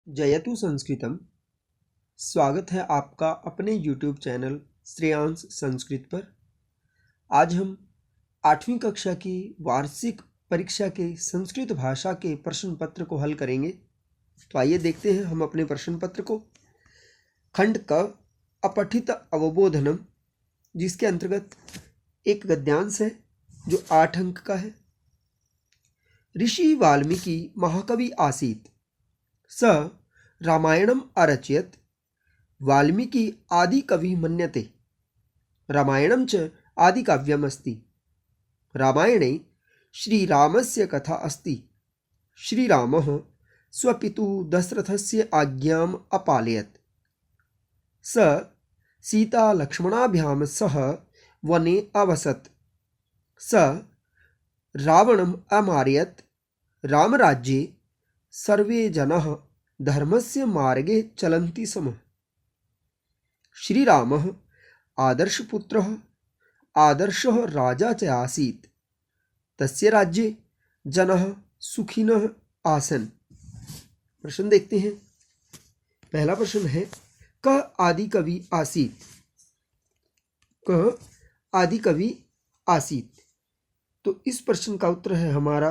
जयतु संस्कृतम। स्वागत है आपका अपने YouTube चैनल श्रेयांश संस्कृत पर। आज हम 8वीं कक्षा की वार्षिक परीक्षा के संस्कृत भाषा के प्रश्न पत्र को हल करेंगे। तो आइए देखते हैं हम अपने प्रश्न पत्र को। खंड क अपठित अवबोधनम, जिसके अंतर्गत एक गद्यांश है जो 8 अंक का है। ऋषि वाल्मीकि महाकवि आसीत्, स रामायणम अरचयत्। वाल्मीकि आदि कवि मन्यते। रामायणं च आदि काव्यम् अस्ति। रामायणे श्रीरामस्य कथा अस्ति। श्रीरामः स्वपितुः दशरथस्य आज्ञाम् अपालयत्। स सीता लक्ष्मणाभ्यां सह वने अवसत्। स रावणम् अमारयत्। रामराज्ये सर्वे जनाः धर्मस्य मार्गे चलन्ति स्म। श्रीरामः आदर्शपुत्रः, आदर्शः राजा च आसीत्। तस्य राज्ये जनाः सुखिनः आसन्। प्रश्न देखते हैं। पहला प्रश्न है, कः आदि कवि आसीत्। कः आदि कवि आसीत्। तो इस प्रश्न का उत्तर है हमारा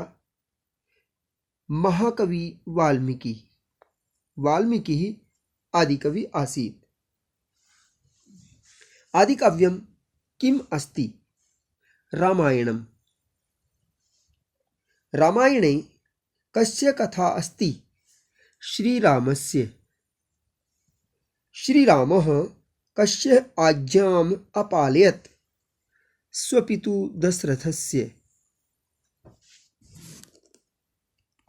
महाकवि वाल्मीकि। वाल्मीकि ही आदिकवि आसीत्। आदिकाव्यं किम् अस्ति। रामायणम्। रामायणे कस्य कथा अस्ति। श्रीरामस्य। श्रीरामः कस्य आज्ञाम् अपालयत्। स्वपितुः दशरथस्य।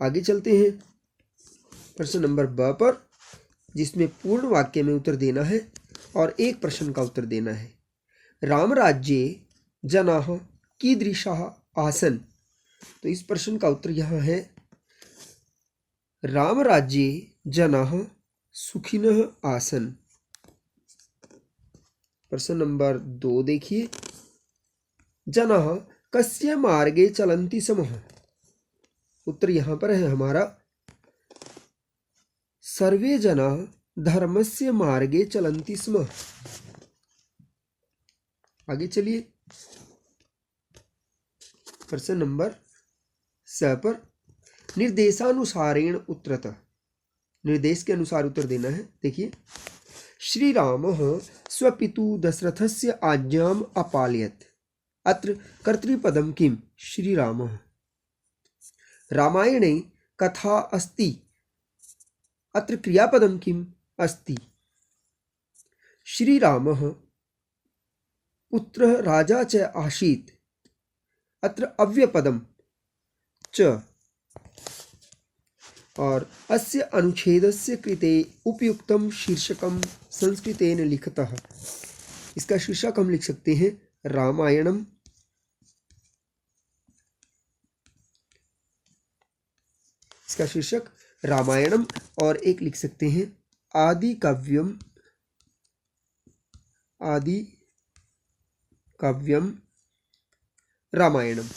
आगे चलते हैं प्रश्न नंबर ब पर, जिसमें पूर्ण वाक्य में उत्तर देना है और एक प्रश्न का उत्तर देना है। राम राज्ये जनाः कीदृशाः आसन्। तो इस प्रश्न का उत्तर यहाँ है, राम राज्ये जनाः सुखिनः आसन्। प्रश्न नंबर 2 देखिए, जनाः कस्य मार्गे चलन्ति स्म। उत्तर यहाँ पर है हमारा, सर्वे जनाः धर्मस्य मार्गे चलन्ति स्म। आगे चलिए प्रश्न नंबर 6 पर, निर्देशानुसारेण उत्तरतः। निर्देश के अनुसार उत्तर देना है। देखिए, श्रीरामः स्वपितुः दशरथस्य आज्ञाम् अपालयत्। अत्र कर्तृपदं किम्। श्रीरामः। रामायणे कथा अस्ति। अत्र क्रियापदं किम् अस्ति। श्रीरामः पुत्रः राजा च आसीत्। अत्र अव्ययपदं च। और अस्य अनुच्छेदस्य कृते उपयुक्तं शीर्षकं संस्कृतेन लिखतः। इसका शीर्षक हम लिख सकते हैं रामायणम। इसका शीर्षक रामायणम, और एक लिख सकते हैं आदि काव्यम। आदि काव्यम रामायणम।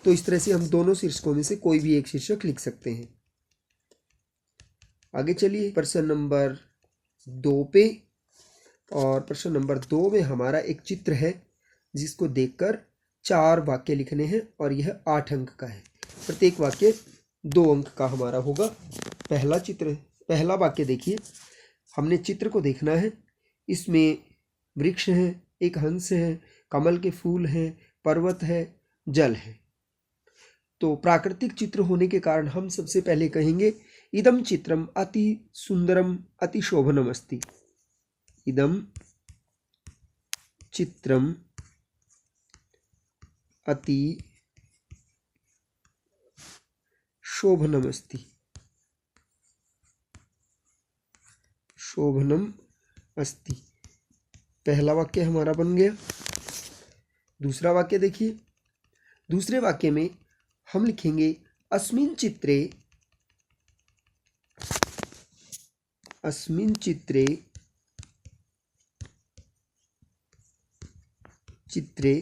तो इस तरह से हम दोनों शीर्षकों में से कोई भी एक शीर्षक लिख सकते हैं। आगे चलिए प्रश्न नंबर 2 पे। और प्रश्न नंबर 2 में हमारा एक चित्र है, जिसको देखकर 4 वाक्य लिखने हैं और यह 8 अंक का है। प्रत्येक वाक्य 2 अंक का हमारा होगा। पहला वाक्य देखिए, हमने चित्र को देखना है। इसमें वृक्ष है, एक हंस है, कमल के फूल हैं, पर्वत है, जल है। तो प्राकृतिक चित्र होने के कारण हम सबसे पहले कहेंगे, इदम चित्रम अति सुंदरम अति शोभनम अस्ति। इदम चित्रम अति शोभनम अस्ति। शोभनम अस्ति। पहला वाक्य हमारा बन गया। दूसरा वाक्य देखिए। दूसरे वाक्य में हम लिखेंगे, अस्मिन् चित्रे। अस्मिन् चित्रे। चित्रे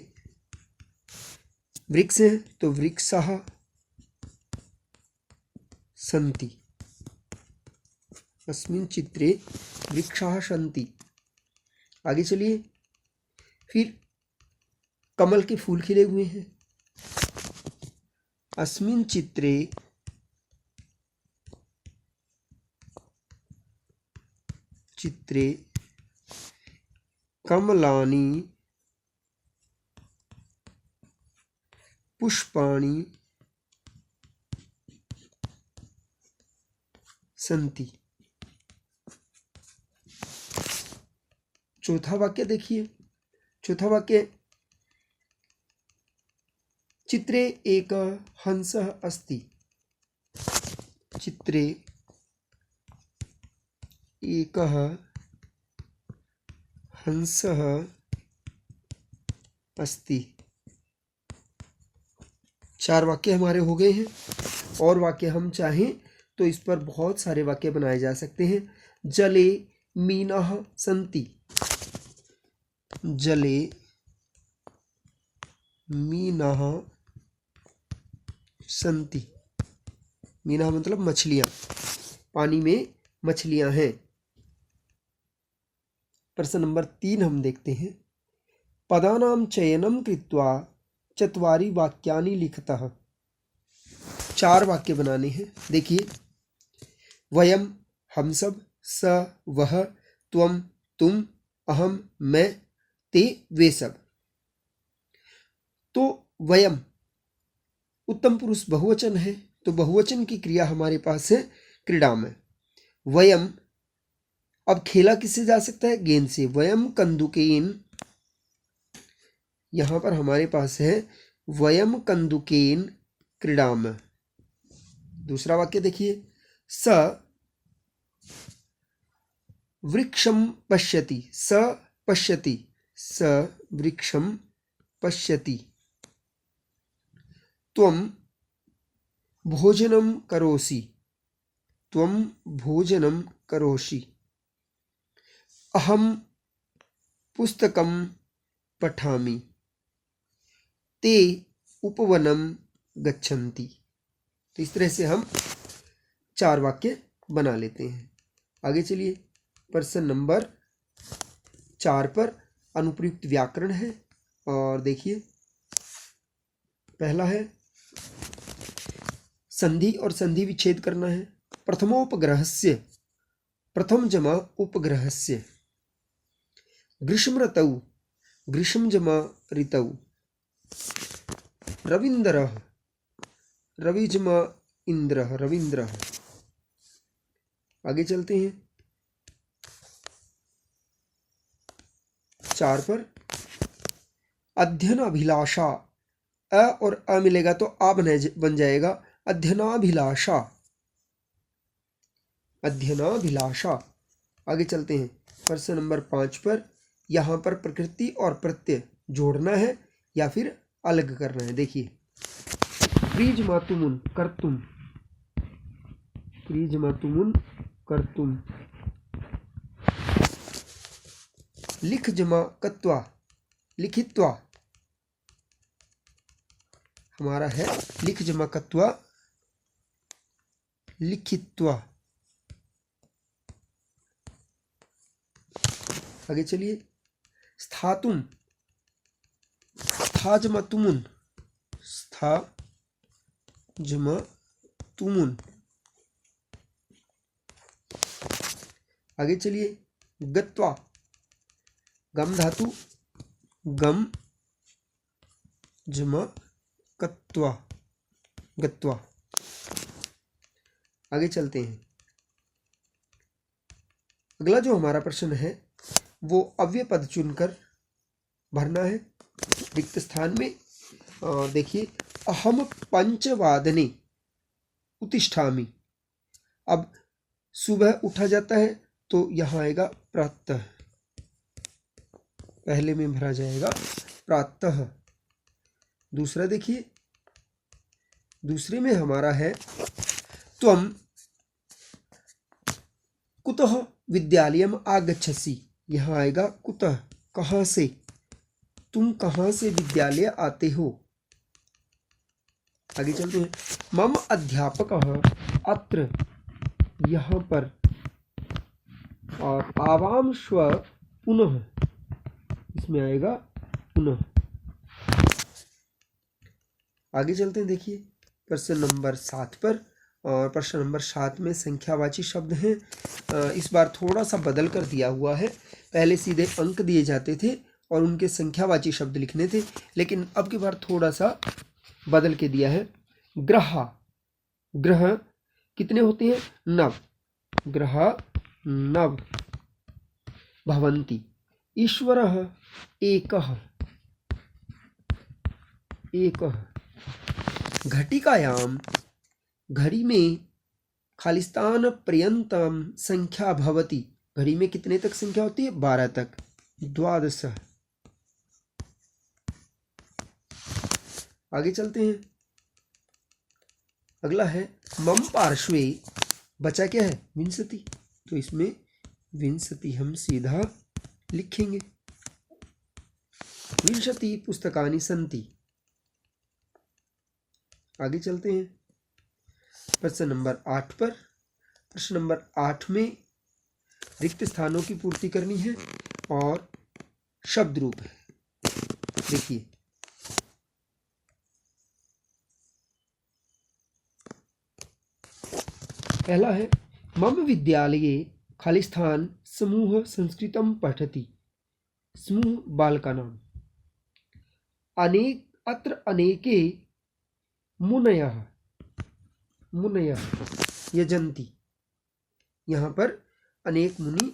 वृक्ष है तो वृक्षाः सन्ति। अस्मिन् चित्रे वृक्षाः सन्ति। आगे चलिए, फिर कमल के फूल खिले हुए हैं। अस्मिन् चित्रे कमलानि पुष्पाणि सन्ति। चौथा वाक्य देखिए। चौथा वाक्य, चित्रे एक हंसः अस्ति। चित्रे एकः हंसः अस्ति। 4 वाक्य हमारे हो गए हैं। और वाक्य हम चाहें तो इस पर बहुत सारे वाक्य बनाए जा सकते हैं। जले मीनाः सन्ति। जले मीनाः सन्ति। मीनाः मतलब मछलियाँ, पानी में मछलियाँ हैं। प्रश्न नंबर 3 हम देखते हैं। पदानां चयनं कृत्वा 4 वाक्यानि लिखतः। 4 वाक्य बनाने हैं। देखिए, वयम हम सब, स वह, त्वम तुम, अहम मैं, ते वे सब। तो वयम उत्तम पुरुष बहुवचन है, तो बहुवचन की क्रिया हमारे पास है क्रीड़ा में। वयम, अब खेला किससे जा सकता है? गेंद से। वयम कंदुकेन, यहां पर हमारे पास है वयम कंदुकेन क्रीडाम। दूसरा वाक्य देखिए, स वृक्षम पश्यति। स पश्यति, स वृक्षम पश्यति। त्वं भोजनं करोषि। त्वं भोजनं करोषि। अहं पुस्तकं पठामि। ते उपवनं गच्छन्ति। तो इस तरह से हम 4 वाक्य बना लेते हैं। आगे चलिए, प्रश्न नंबर 4 पर अनुप्रयुक्त व्याकरण है। और देखिए, पहला है संधि और संधि विच्छेद करना है। प्रथमोपग्रहस्य, प्रथम जमा उपग्रहस्य। ग्रीष्म ऋतौ, ग्रीष्म जमा ऋतौ। रवीन्द्रः, रवि जमा इंद्रः, रवीन्द्रः। आगे चलते हैं 4 पर। अध्ययन अभिलाषा, अ और अ मिलेगा तो आ बन जाएगा अध्ययनाभिलाषा, अध्ययनाभिलाषा। आगे चलते हैं प्रश्न नंबर 5 पर। यहाँ पर प्रकृति और प्रत्यय जोड़ना है या फिर अलग करना है। देखिए, प्रीज मातुमुन कर्तुम, प्रीज मातुमुन कर्तुम। लिख जमा कत्वा, लिखित्वा। हमारा है लिख जमा कत्वा, लिखित्वा। आगे चलिए, स्थातुम, स्था जमा तुमुन, स्था जमा तुमुन। आगे चलिए, गत्वा, गम धातु, गम जमा कत्वा, गत्वा। आगे चलते हैं। अगला जो हमारा प्रश्न है वो अव्यय पद चुनकर भरना है रिक्त स्थान में। और देखिए, अहम पंचवादने उत्तिष्ठामि। अब सुबह उठा जाता है तो यहाँ आएगा प्रातः, पहले में भरा जाएगा प्रातः। दूसरा देखिए, दूसरे में हमारा है त्वम कुतः विद्यालयम आगच्छसि। यहाँ आएगा कुतः, कहाँ से, तुम कहाँ से विद्यालय आते हो। आगे चलते हैं। मम अध्यापकः अत्र, यहाँ पर। और आवाम स्व पुनः, इसमें आएगा पुनः। आगे चलते हैं, देखिए प्रश्न नंबर 7 पर। और प्रश्न नंबर 7 में संख्यावाची शब्द हैं। इस बार थोड़ा सा बदल कर दिया हुआ है। पहले सीधे अंक दिए जाते थे और उनके संख्यावाची शब्द लिखने थे, लेकिन अब की बार थोड़ा सा बदल के दिया है। ग्रह, ग्रह कितने होते हैं? 9, ग्रह 9 भवन्ति। ईश्वरः एकः, एकः। घटिकायां, घड़ी में खालिस्तान पर्यंतम संख्या भवति। घड़ी में कितने तक संख्या होती है? 12 तक। 12। आगे चलते हैं, अगला है मम पार्श्वे। बचा क्या है? विंशति, तो इसमें विंशति हम सीधा लिखेंगे। विंशति पुस्तकानि सन्ति। आगे चलते हैं प्रश्न नंबर 8 पर। प्रश्न नंबर 8 में रिक्त स्थानों की पूर्ति करनी है और शब्द रूप है। देखिए पहला है मम विद्यालये खालिस्थान समूह संस्कृतम पठति। समूह बालकानां। अत्र अनेके मुनयः, मुनयः यजन्ति। यहाँ पर अनेक मुनि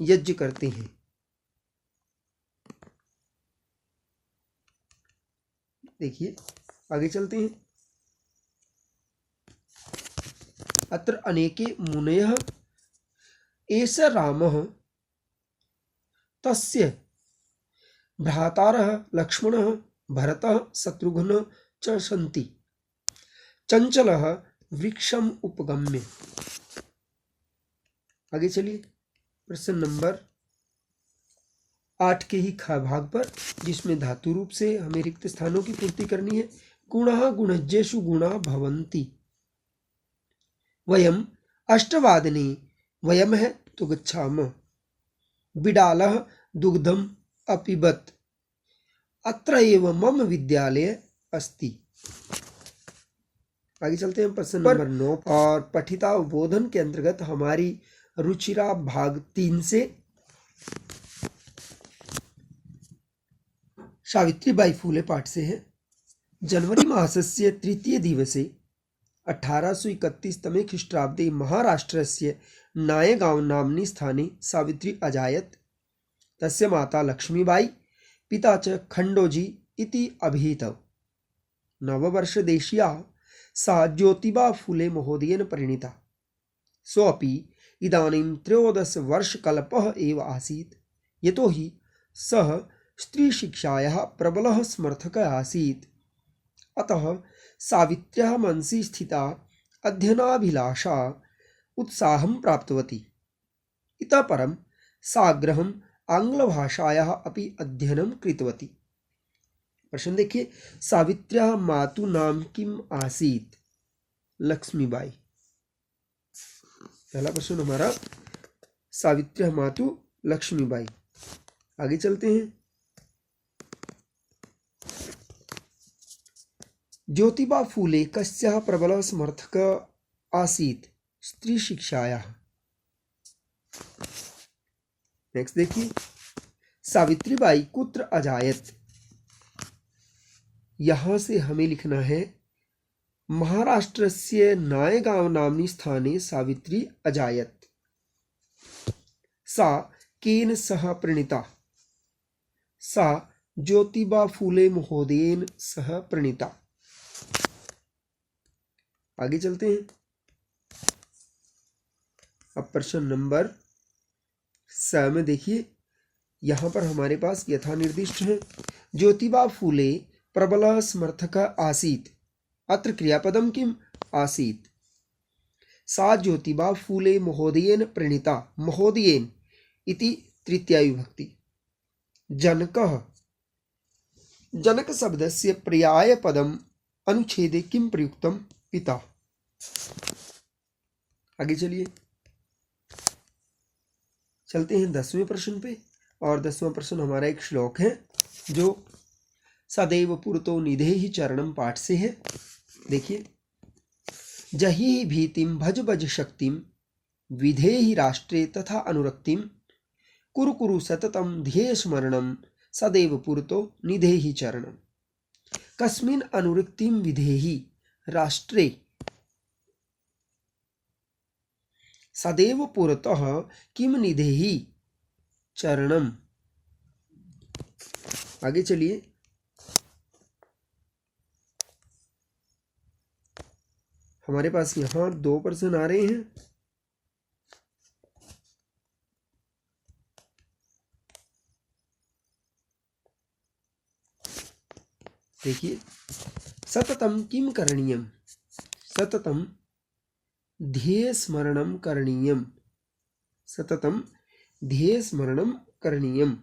यज्ञ करते हैं। देखिए आगे चलते हैं। अत्र अनेके मुनयः एष रामः तस्य भ्रातारः लक्ष्मणः भरतः शत्रुघ्नः च सन्ति। चंचलः वृक्षम उपगम्य। आगे चलिए प्रश्न नंबर 8 के ही खा भाग पर, जिसमें धातु रूप से हमें रिक्त स्थानों की पूर्ति करनी है। गुणः गुणज्येषु गुणा भवन्ति। वयम अष्टवादने, वयम है तो गच्छामः। बिडालः दुग्धम अपिबत। अत्र एव मम विद्यालय अस्ति। आगे चलते हैं प्रश्न नंबर 9 और पठिता उद्बोधन के अंतर्गत हमारी रुचिरा भाग 3 से सावित्रीबाई फूले पाठ से है। जनवरी मासस्य तृतीय दिवसे 1831 तमे ख्रीष्टाब्दे महाराष्ट्रस्य नायगांव नाम्नि स्थाने सावित्री अजायत। तस्य माता लक्ष्मीबाई, पिता च खंडोजी इति अभिहितौ। नववर्षदेशीया सा ज्योतिबा फूले महोदयेन परिणीता। सोऽपि इदानीं 13 वर्षकल्पः एव आसीत्, यतो हि सः स्त्रीशिक्षायाः प्रबलः समर्थकः आसीत्। अतः सावित्र्याः मनसि स्थिता अध्ययनाभिलाषा उत्साहं प्राप्तवती। इतः परं सा गृहं आंग्लभाषायाः अपि अध्ययनं कृतवती। प्रश्न देखिए, सावित्र्याः मातु नाम किम आसीत्? लक्ष्मीबाई। पहला प्रश्न हमारा सावित्र्याः मातु लक्ष्मीबाई। आगे चलते हैं। ज्योतिबा फूले कस्याः प्रबलः समर्थकः आसीत्? स्त्री शिक्षायाः। नेक्स्ट देखिए, सावित्रीबाई कुत्र अजायत? यहां से हमें लिखना है महाराष्ट्रस्य नायगांव नाम्नि स्थाने सावित्री अजायत। सा केन सह प्रणीता? सा ज्योतिबा फूले महोदयेन सह प्रणीता। आगे चलते हैं। अब प्रश्न नंबर 6 में देखिए, यहां पर हमारे पास यथा निर्दिष्ट है। ज्योतिबा फूले प्रबल समर्थक आसीत्। अत्र क्रियापदम किम आसीत्? सा ज्योतिबा फूले महोदयेन प्रणीता। महोदयेन इति तृतीया विभक्ति। जनकः, जनक शब्दस्य पर्याय पदम अनुच्छेदे किम प्रयुक्तम? पिता। आगे चलिए, चलते हैं 10वें प्रश्न पे। और 10वां प्रश्न हमारा एक श्लोक है जो सदैव पुरतो निधेहि चरणम पाठ से है। देखिए, जहि भीतिम भज भज शक्तिम विधेहि राष्ट्रे तथा अनुरक्तिम कुरु कुरु सततम ध्येय स्मरणम सदैव पुरतो निधेहि चरणम। कस्मिन् अनुरक्तिम विधेहि राष्ट्रे सदैव पुरतः किम निधेहि चरणम। आगे चलिए, हमारे पास यहाँ 2 प्रश्न आ रहे हैं। देखिए, सततम किम करणीयम, सततम ध्येय स्मरणम करणीयम, सततम ध्येय स्मरणम करणीयम।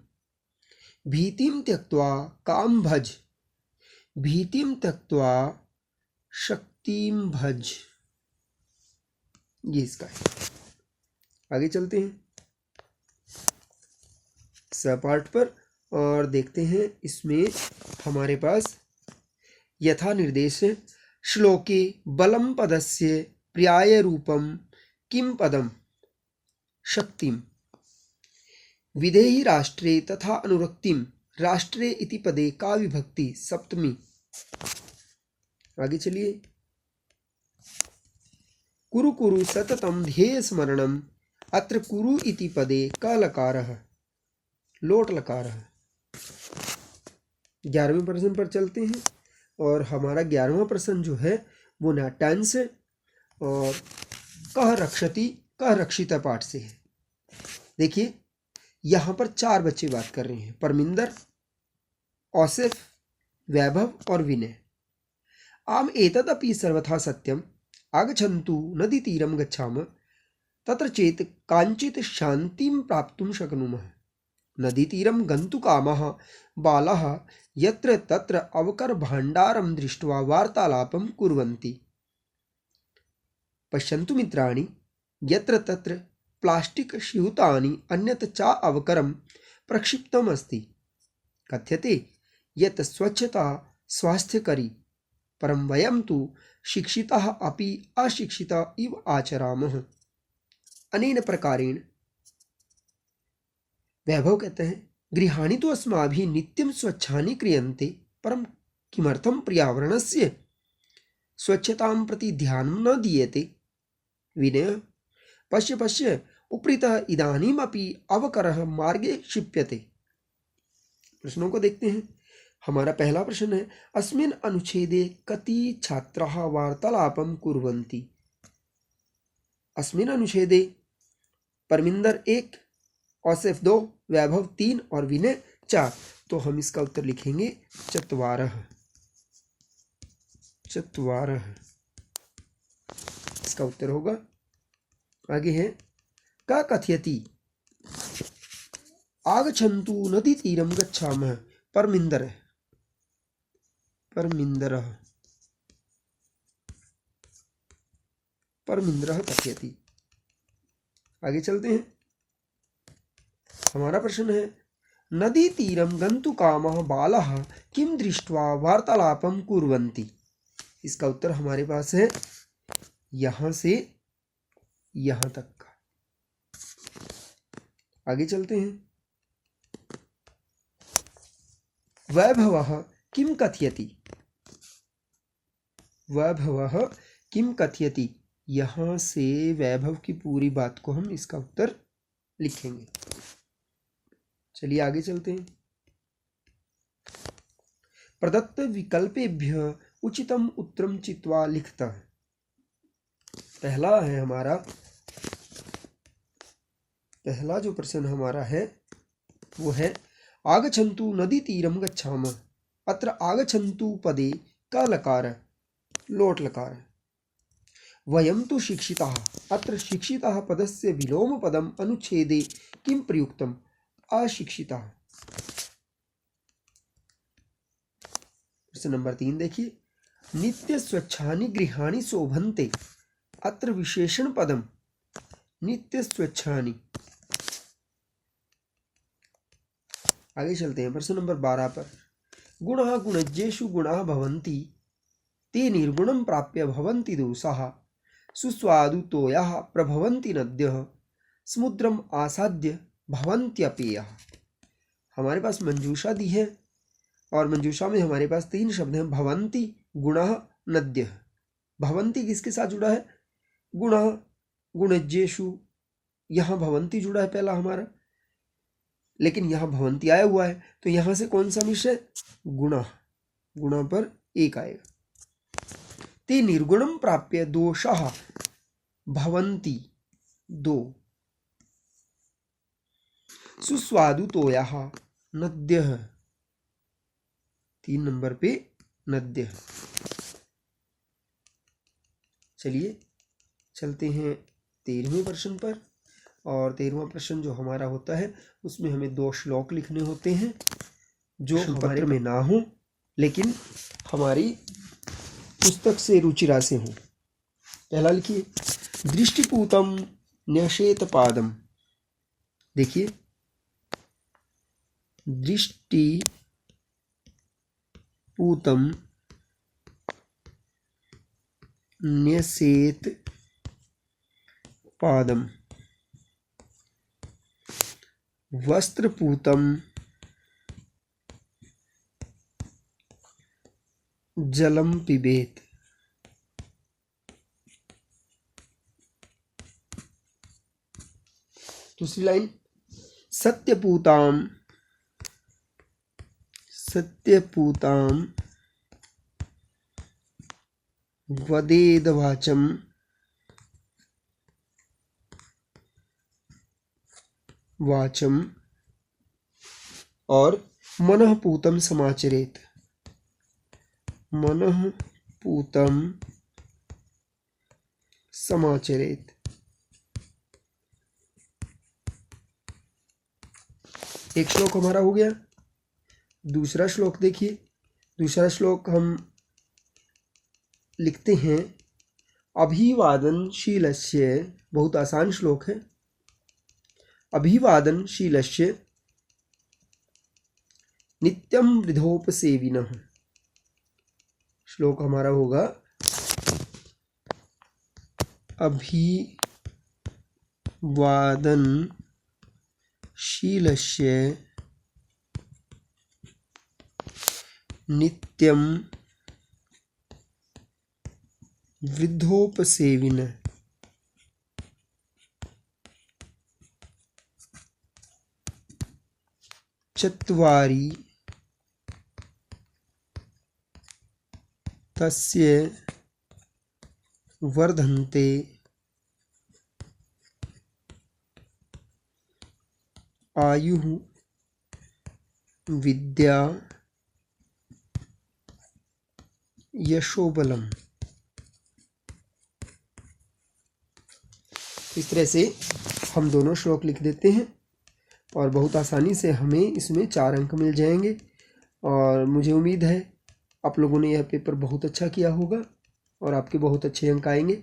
भीतिम त्यक्त्वा काम भज, भीतिम त्यक्त्वा शक्तिम भज, ये इसका है। आगे चलते हैं सपाठ पर और देखते हैं इसमें हमारे पास यथा निर्देश है। श्लोके बलम पदस्य पर्याय रूपम किम पदम शक्तिम विधेहि राष्ट्रे तथा अनुरक्तिम राष्ट्रे इति पदे का विभक्ति सप्तमी। आगे चलिए, कुरु कुरु सततम ध्येय स्मरणम, अत्र कुरु इति पदे का लकारः लोट लकारः। 11वें प्रश्न पर चलते हैं और हमारा 11वां प्रश्न जो है वो नाट्यांश है और कह रक्षति कह रक्षिता पाठ से है। देखिए, यहाँ पर 4 बच्चे बात कर रहे हैं, परमिंदर, औसिफ, वैभव और विनय। आम एतदपि सर्वथा सत्यम आगच्छन्तु नदी तीरम गच्छाम तत्र चेत कांचित शांतिं प्राप्तुं शक्नुमः। नदी तीरम गन्तुकामः बालाः यत्र तत्र अवकर भाण्डारं दृष्ट्वा वार्तालापं कुर्वन्ति। पश्यन्तु मित्राणि, यत्र तत्र प्लास्टिक स्यूतानि अन्यत् च अवकरं प्रक्षिप्तम् अस्ति। कथ्यते यत् स्वच्छता स्वास्थ्यकरी, परं वयं तु शिक्षिताः अपि अशिक्षिताः इव आचरामः। अनेन प्रकारेण वैभव कहते हैं, गृहाणि तु अस्माभिः नित्यं स्वच्छानि क्रियन्ते, परं किमर्थं पर्यावरणस्य स्वच्छतां प्रति ध्यानं न दीयते। विनय, पश्य पश्य उपरितः इदानीमपि अवकरः मार्गे क्षिप्यते। प्रश्नों को देखते हैं। हमारा पहला प्रश्न है, अस्मिन् अनुच्छेदे कति छात्राः वार्तालापं कुर्वन्ति। अस्मिन् अनुच्छेदे परमिंदर 1, औसिफ 2, वैभव 3 और विनय 4। तो हम इसका उत्तर लिखेंगे चत्वारः, चत्वारः इसका उत्तर होगा। आगे है, का कथयति आगच्छन्तु नदी तीरम गच्छामः परमिंदर, परमिंदरः, परमिंदरः कथयति। आगे चलते हैं। हमारा प्रश्न है, नदी तीरम गन्तुकामः बालाः किं दृष्ट्वा वार्तालापं कुर्वन्ति। इसका उत्तर हमारे पास है यहां से यहां तक का। आगे चलते हैं। वैभवः किं कथयति, वैभवः किं कथयति। यहां से वैभव की पूरी बात को हम इसका उत्तर लिखेंगे। चलिए आगे चलते हैं। प्रदत्त विकल्पेभ्य उचितम उत्तरम चित्वा लिखतः। पहला है हमारा, पहला जो प्रश्न हमारा है वो है, आगच्छन्तु नदी तीरम गच्छामः, अत्र आगच्छन्तु पदे का लकार लोट लकार। वयं तु शिक्षिताः, अत्र शिक्षिताः पदस्य विलोम पदम अनुच्छेदे किं प्रयुक्तम् अशिक्षिताः। प्रश्न नंबर 3 देखिए, नित्य स्वच्छानि गृहाणि शोभन्ते, अत्र विशेषण पदम नित्य स्वच्छानि आगे चलते हैं प्रश्न नंबर 12 पर। गुणः गुणज्येषु गुणाः भवन्ति ते निर्गुणं प्राप्य भवन्ति दोषाः सुस्वादुतोयाः प्रभवन्ति नद्यः समुद्रम आसाद्य भवन्त्यपेयः। हमारे पास मंजूषा दी है और मंजूषा में हमारे पास 3 शब्द हैं, भवन्ति, गुणः, नद्यः। भवन्ति किसके साथ जुड़ा है? गुणः, गुणज्येषु, यहाँ भवन्ति जुड़ा है पहला हमारा, लेकिन यहाँ भवन्ति आया हुआ है, तो यहाँ से कौन सा मिश्र है? गुणः, गुणः पर एक आएगा। ते निर्गुणम प्राप्य दोषाः भवन्ति, 2। सुस्वादुतोयाः नद्यः, 3 नंबर पे नद्यः। चलिए चलते हैं 13वें प्रश्न पर। और 13वां प्रश्न जो हमारा होता है उसमें हमें 2 श्लोक लिखने होते हैं जो हमारे में ना हो लेकिन हमारी पुस्तक से रुचिरा से हो। पहला लिखिए, दृष्टिपूतम न्यसेत पादम। देखिए, दृष्टिपूतम न्यसेत पादम, वस्त्रपूतम जलम पिबेत। दूसरी लाइन, सत्यपूताम वदेद वाचम और मनःपूतम समाचरेत। मनःपूतम समाचरेत। एक श्लोक हमारा हो गया। दूसरा श्लोक देखिए, दूसरा श्लोक हम लिखते हैं, अभिवादनशीलस्य, बहुत आसान श्लोक है। अभिवादनशीलस्य नित्यं वृद्धोपसेविनः। श्लोक हमारा होगा, अभिवादनशीलस्य नित्यं वृद्धोपसेविनः। चत्वारि तस्य वर्धन्ते आयुः विद्या यशोबलम। इस तरह से हम दोनों श्लोक लिख देते हैं और बहुत आसानी से हमें इसमें 4 अंक मिल जाएंगे। और मुझे उम्मीद है आप लोगों ने यह पेपर बहुत अच्छा किया होगा और आपके बहुत अच्छे अंक आएंगे।